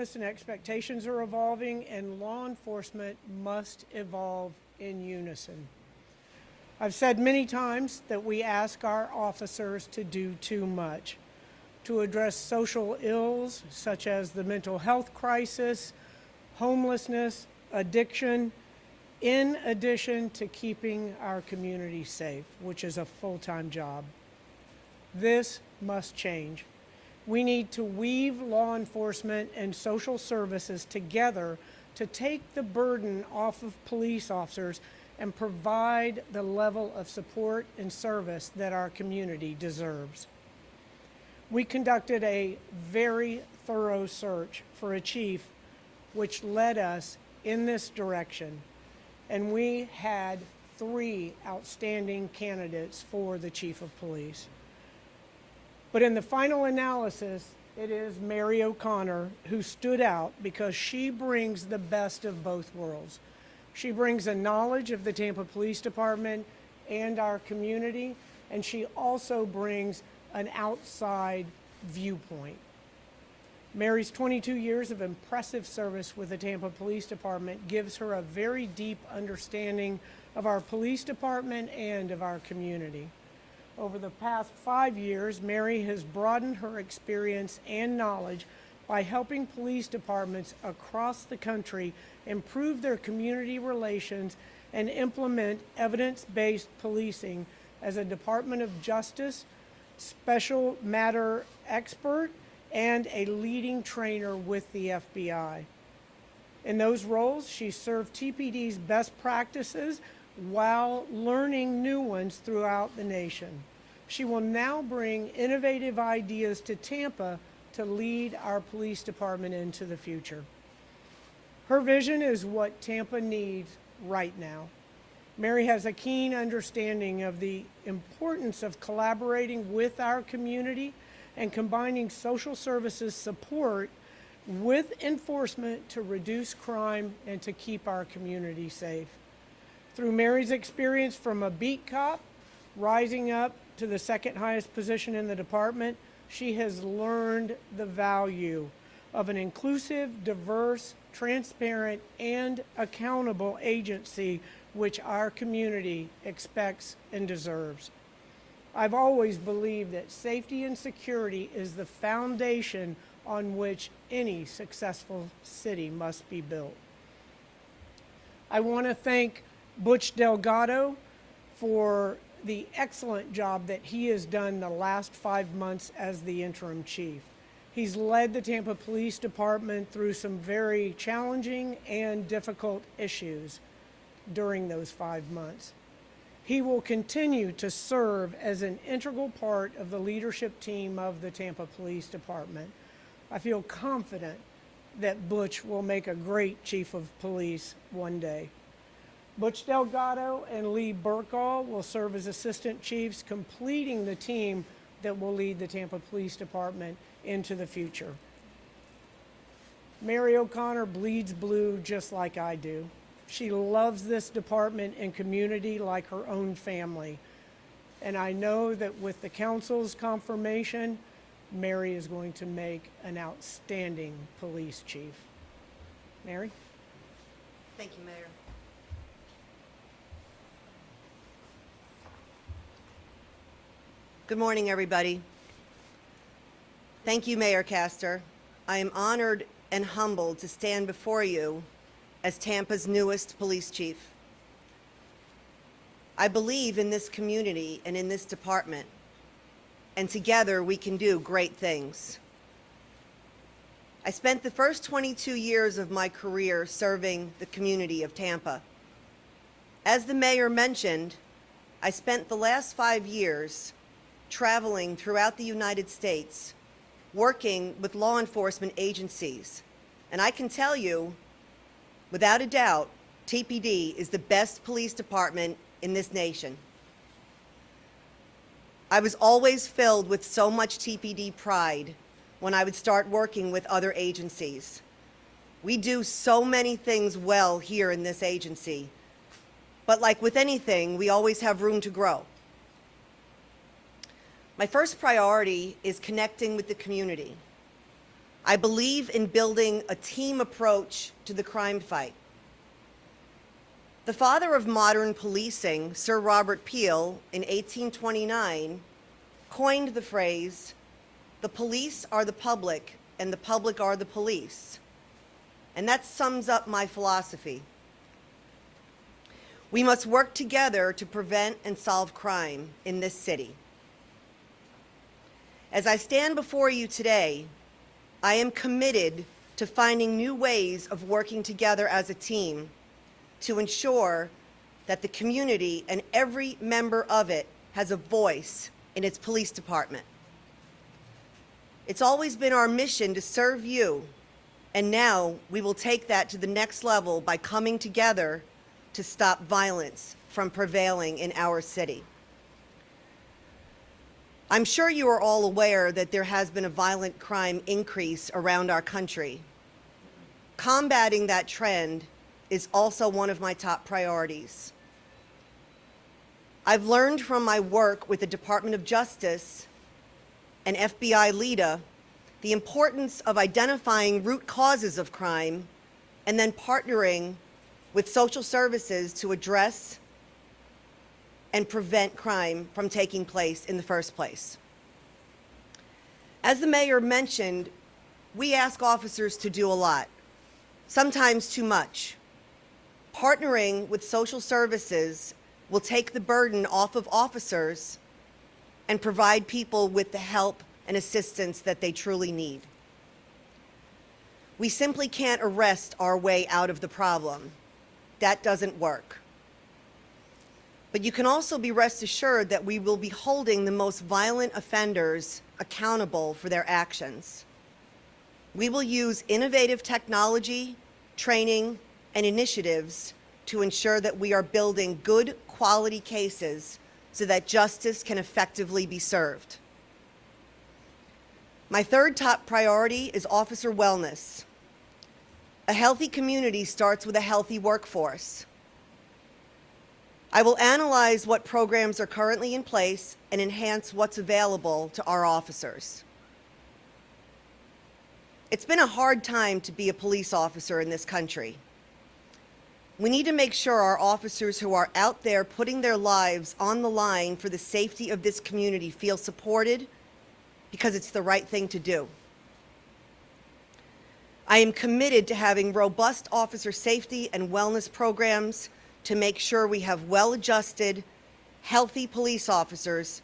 And expectations are evolving, and law enforcement must evolve in unison. I've said many times that we ask our officers to do too much, to address social ills such as the mental health crisis, homelessness, addiction, in addition to keeping our community safe, which is a full-time job. This must change. We need to weave law enforcement and social services together to take the burden off of police officers and provide the level of support and service that our community deserves. We conducted a very thorough search for a chief, which led us in this direction, and we had 3 outstanding candidates for the chief of police. But in the final analysis, it is Mary O'Connor who stood out because she brings the best of both worlds. She brings a knowledge of the Tampa Police Department and our community, and she also brings an outside viewpoint. Mary's 22 years of impressive service with the Tampa Police Department gives her a very deep understanding of our police department and of our community. Over the past 5 years, Mary has broadened her experience and knowledge by helping police departments across the country improve their community relations and implement evidence-based policing as a Department of Justice special matter expert and a leading trainer with the FBI. In those roles, she served TPD's best practices while learning new ones throughout the nation. She will now bring innovative ideas to Tampa to lead our police department into the future. Her vision is what Tampa needs right now. Mary has a keen understanding of the importance of collaborating with our community and combining social services support with enforcement to reduce crime and to keep our community safe. Through Mary's experience from a beat cop, rising up to the second highest position in the department, she has learned the value of an inclusive, diverse, transparent, and accountable agency which our community expects and deserves. I've always believed that safety and security is the foundation on which any successful city must be built. I want to thank Butch Delgado for the excellent job that he has done the last 5 months as the interim chief. He's led the Tampa Police Department through some very challenging and difficult issues during those 5 months. He will continue to serve as an integral part of the leadership team of the Tampa Police Department. I feel confident that Butch will make a great chief of police one day. Butch Delgado and Lee Burkall will serve as assistant chiefs, completing the team that will lead the Tampa Police Department into the future. Mary O'Connor bleeds blue just like I do. She loves this department and community like her own family. And I know that with the council's confirmation, Mary is going to make an outstanding police chief. Mary? Thank you, Mayor. Good morning, everybody. Thank you, Mayor Castor. I am honored and humbled to stand before you as Tampa's newest police chief. I believe in this community and in this department, and together we can do great things. I spent the first 22 years of my career serving the community of Tampa. As the mayor mentioned, I spent the last 5 years traveling throughout the United States, working with law enforcement agencies. And I can tell you, without a doubt, TPD is the best police department in this nation. I was always filled with so much TPD pride when I would start working with other agencies. We do so many things well here in this agency, but like with anything, we always have room to grow. My first priority is connecting with the community. I believe in building a team approach to the crime fight. The father of modern policing, Sir Robert Peel, in 1829, coined the phrase, "The police are the public, and the public are the police." And that sums up my philosophy. We must work together to prevent and solve crime in this city. As I stand before you today, I am committed to finding new ways of working together as a team to ensure that the community and every member of it has a voice in its police department. It's always been our mission to serve you, and now we will take that to the next level by coming together to stop violence from prevailing in our city. I'm sure you are all aware that there has been a violent crime increase around our country. Combating that trend is also one of my top priorities. I've learned from my work with the Department of Justice and FBI LEDA the importance of identifying root causes of crime and then partnering with social services to address and prevent crime from taking place in the first place. As the mayor mentioned, we ask officers to do a lot, sometimes too much. Partnering with social services will take the burden off of officers and provide people with the help and assistance that they truly need. We simply can't arrest our way out of the problem. That doesn't work. But you can also be rest assured that we will be holding the most violent offenders accountable for their actions. We will use innovative technology, training, and initiatives to ensure that we are building good quality cases so that justice can effectively be served. My third top priority is officer wellness. A healthy community starts with a healthy workforce. I will analyze what programs are currently in place and enhance what's available to our officers. It's been a hard time to be a police officer in this country. We need to make sure our officers who are out there putting their lives on the line for the safety of this community feel supported because it's the right thing to do. I am committed to having robust officer safety and wellness programs to make sure we have well-adjusted, healthy police officers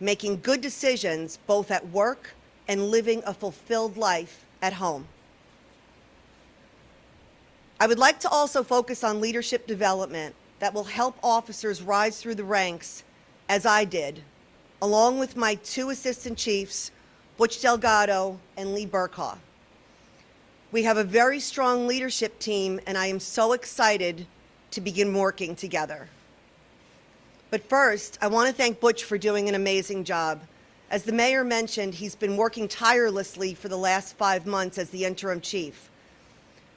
making good decisions both at work and living a fulfilled life at home. I would like to also focus on leadership development that will help officers rise through the ranks as I did, along with my two assistant chiefs, Butch Delgado and Lee Burkhaw. We have a very strong leadership team, and I am so excited to begin working together. But first, I want to thank Butch for doing an amazing job. As the mayor mentioned, he's been working tirelessly for the last 5 months as the interim chief.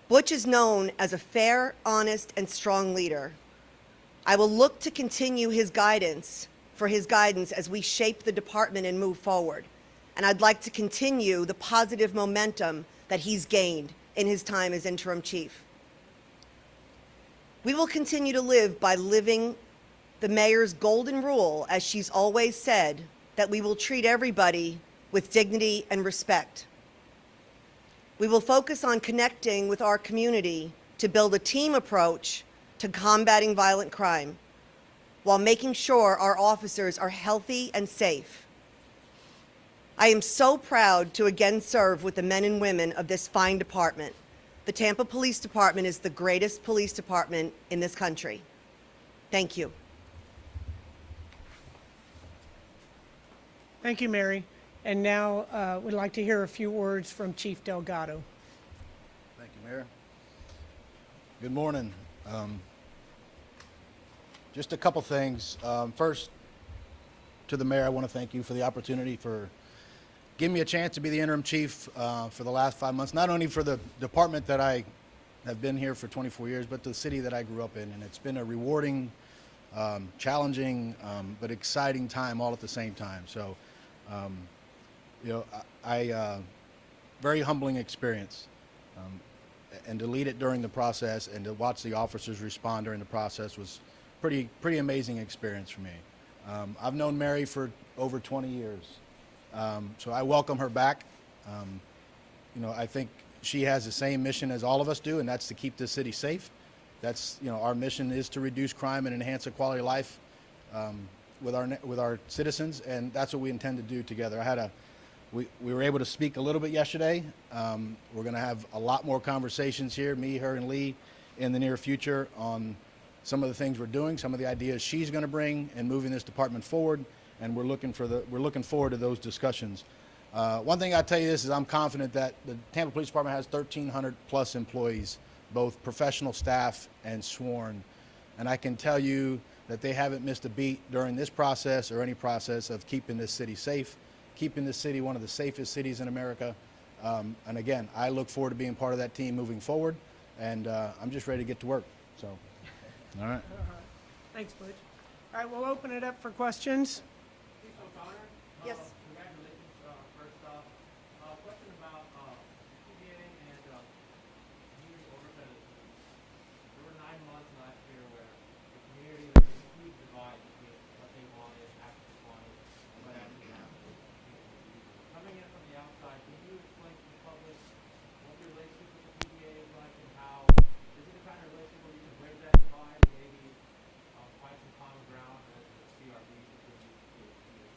Butch is known as a fair, honest, and strong leader. I will look to continue his guidance as we shape the department and move forward. And I'd like to continue the positive momentum that he's gained in his time as interim chief. We will continue to live by living the mayor's golden rule, as she's always said, that we will treat everybody with dignity and respect. We will focus on connecting with our community to build a team approach to combating violent crime while making sure our officers are healthy and safe. I am so proud to again serve with the men and women of this fine department. The Tampa Police Department is the greatest police department in this country. Thank you. Thank you, Mary. And now we'd like to hear a few words from Chief Delgado. Thank you, Mayor. Good morning. Just a couple things. First, to the mayor, I want to thank you for the opportunity for giving me a chance to be the interim chief for the last 5 months, not only for the department that I have been here for 24 years, but the city that I grew up in. And it's been a rewarding, challenging, but exciting time all at the same time. So, you know, I very humbling experience. And to lead it during the process and to watch the officers respond during the process was pretty amazing experience for me. I've known Mary for over 20 years, so I welcome her back. I think she has the same mission as all of us do, and that's to keep this city safe. That's, our mission is to reduce crime and enhance the quality of life with our citizens, and that's what we intend to do together. We were able to speak a little bit yesterday. We're going to have a lot more conversations here, me, her, and Lee, in the near future on some of the things we're doing, some of the ideas she's going to bring in moving this department forward, and we're looking forward to those discussions. One thing I tell you this is I'm confident that the Tampa Police Department has 1,300 plus employees, both professional staff and sworn, and I can tell you that they haven't missed a beat during this process or any process of keeping this city safe, keeping this city one of the safest cities in America. And again, I look forward to being part of that team moving forward, and I'm just ready to get to work. So, all right. Thanks, Butch. All right, we'll open it up for questions. Yes. Congratulations, first off. Question about PBA and community oversight. There were 9 months last year where the community, there was a huge divide between what they wanted, activists wanted, and what actually happened. Coming in from the outside, can you explain to the public what the relationship with the PBA is like and how, is it the kind of relationship where you can bridge that divide and maybe find some common ground as the CRB continues to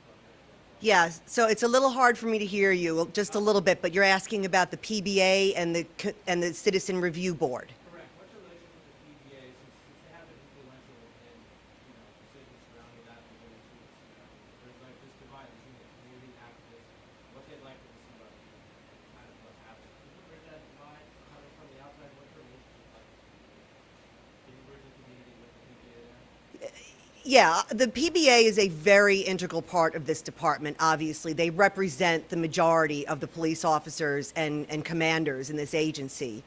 structure? Yeah, so it's a little hard for me to hear you, just a little bit, but you're asking about the PBA and the Citizen Review Board. Correct. What's your relationship with the PBA since they have been influential in decisions surrounding that and the issues? There's like this divide between the community activists, what they'd like to see, but kind of what's happening. Can you bridge that divide coming from the outside? What's your relationship like? Can you bridge the community with the PBA there? Yeah, the PBA is a very integral part of this department, obviously. They represent the majority of the police officers and commanders in this agency.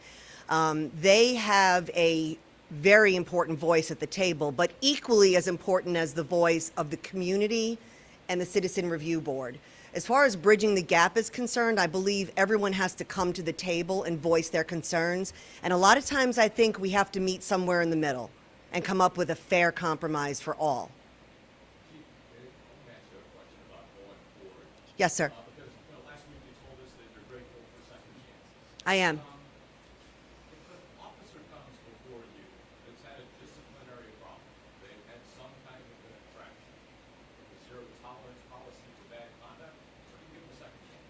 They have a very important voice at the table, but equally as important as the voice of the community and the Citizen Review Board. As far as bridging the gap is concerned, I believe everyone has to come to the table and voice their concerns. And a lot of times I think we have to meet somewhere in the middle and come up with a fair compromise for all. Chief, I want to ask you a question about going forward. Yes, sir. Because last week you told us that you're grateful for second chances. I am. If an officer comes before you that's had a disciplinary problem, they've had some kind of an infraction, a zero tolerance policy for bad conduct, so you give them a second chance.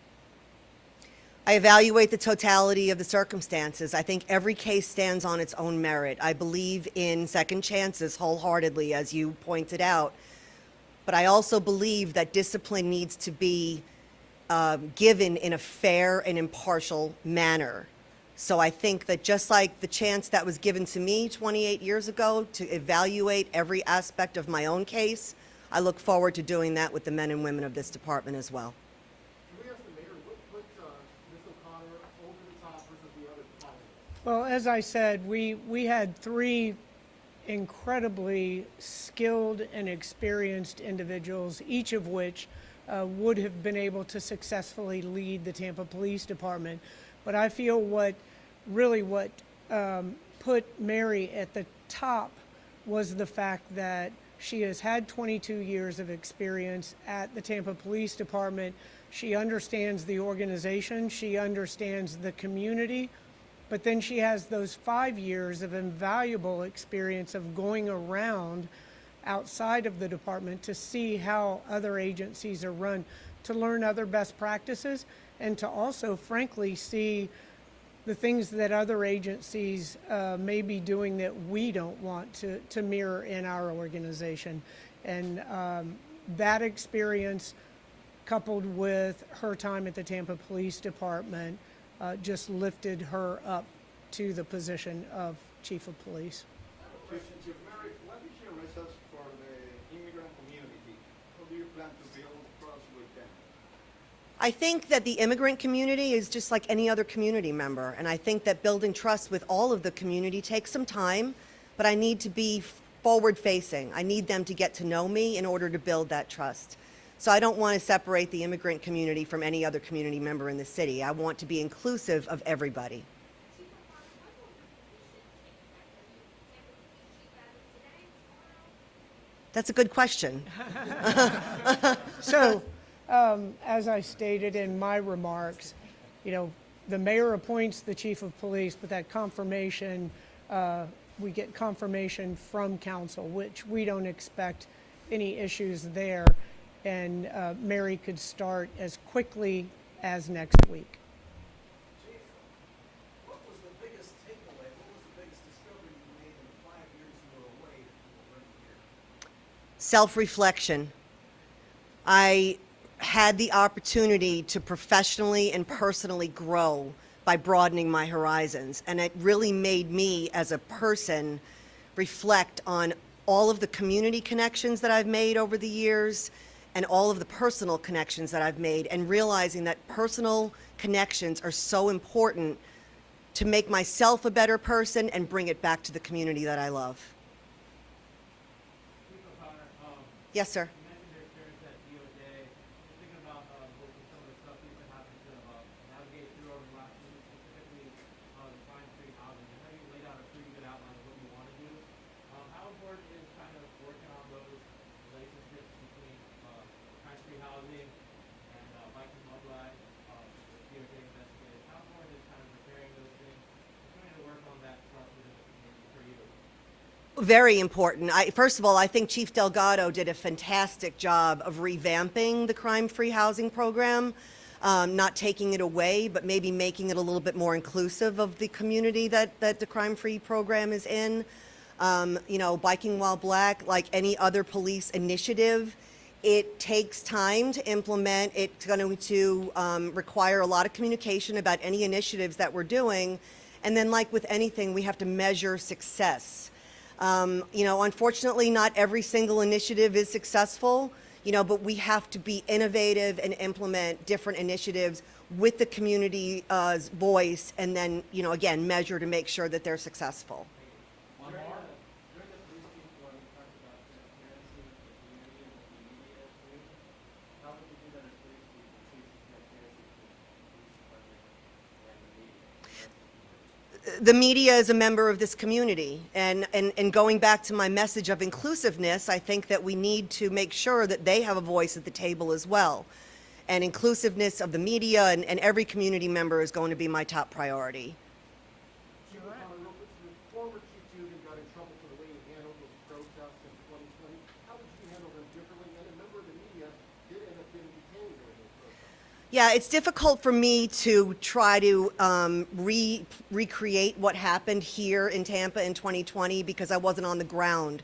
I evaluate the totality of the circumstances. I think every case stands on its own merit. I believe in second chances wholeheartedly, as you pointed out. But I also believe that discipline needs to be given in a fair and impartial manner. So I think that just like the chance that was given to me 28 years ago to evaluate every aspect of my own case, I look forward to doing that with the men and women of this department as well. Can we ask the mayor, what puts Ms. O'Connor over the top versus the other departments? Well, as I said, we had 3 incredibly skilled and experienced individuals, each of which would have been able to successfully lead the Tampa Police Department. But I feel what put Mary at the top was the fact that she has had 22 years of experience at the Tampa Police Department. She understands the organization, she understands the community, but then she has those 5 years of invaluable experience of going around outside of the department to see how other agencies are run, to learn other best practices, and to also, frankly, see the things that other agencies may be doing that we don't want to mirror in our organization. And that experience, coupled with her time at the Tampa Police Department, just lifted her up to the position of Chief of Police. Chief Mary, what is your message for the immigrant community? How do you plan to build trust with them? I think that the immigrant community is just like any other community member, and I think that building trust with all of the community takes some time, but I need to be forward-facing. I need them to get to know me in order to build that trust. So I don't want to separate the immigrant community from any other community member in the city. I want to be inclusive of everybody. That's a good question. So, as I stated in my remarks, you know, the mayor appoints the chief of police, but that confirmation, we get confirmation from council, which we don't expect any issues there. And Mary could start as quickly as next week. Chief, what was the biggest takeaway? What was the biggest discovery you made in the 5 years you were away from working here? Self-reflection. I had the opportunity to professionally and personally grow by broadening my horizons, and it really made me as a person reflect on all of the community connections that I've made over the years and all of the personal connections that I've made, and realizing that personal connections are so important to make myself a better person and bring it back to the community that I love. Chief O'Connor, Yes, sir. you mentioned your experience at DOJ. Just thinking about what some of the stuff you've been having to navigate through over the last few weeks, specifically the crime-free housing. I know you laid out a pretty good outline of what you want to do. How important is kind of working on those relationships between crime-free housing and biking while black, with DOJ investigators? How important is kind of repairing those things, continuing to work on that front within the community for you? Very important. First of all, I think Chief Delgado did a fantastic job of revamping the crime-free housing program, not taking it away, but maybe making it a little bit more inclusive of the community that the crime-free program is in. You know, Biking While Black, like any other police initiative, it takes time to implement. It's going to require a lot of communication about any initiatives that we're doing. And then, like with anything, we have to measure success. You know, unfortunately, not every single initiative is successful, you know, but we have to be innovative and implement different initiatives with the community's voice, and then, you know, again, measure to make sure that they're successful. One more. During the police chief forum, you talked about transparency with the community and with the media information. How would you do that as police chief to achieve transparency between the police department and the media? The media is a member of this community, and going back to my message of inclusiveness, I think that we need to make sure that they have a voice at the table as well. And inclusiveness of the media and every community member is going to be my top priority. Chief O'Connor, real quick, the former Chief Dugan got in trouble for the way he handled those protests in 2020. How did you handle them differently? And a member of the media did end up getting detained during those protests. Yeah, it's difficult for me to try to recreate what happened here in Tampa in 2020 because I wasn't on the ground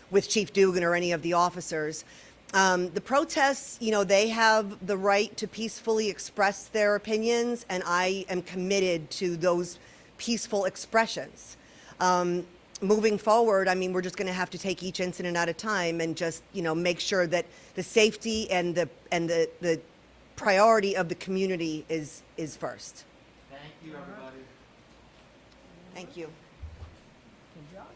with Chief Dugan or any of the officers. The protests, you know, they have the right to peacefully express their opinions, and I am committed to those peaceful expressions. Moving forward, I mean, we're just going to have to take each incident at a time and just, you know, make sure that the safety and the priority of the community is first. Thank you, everybody. Thank you. Good job.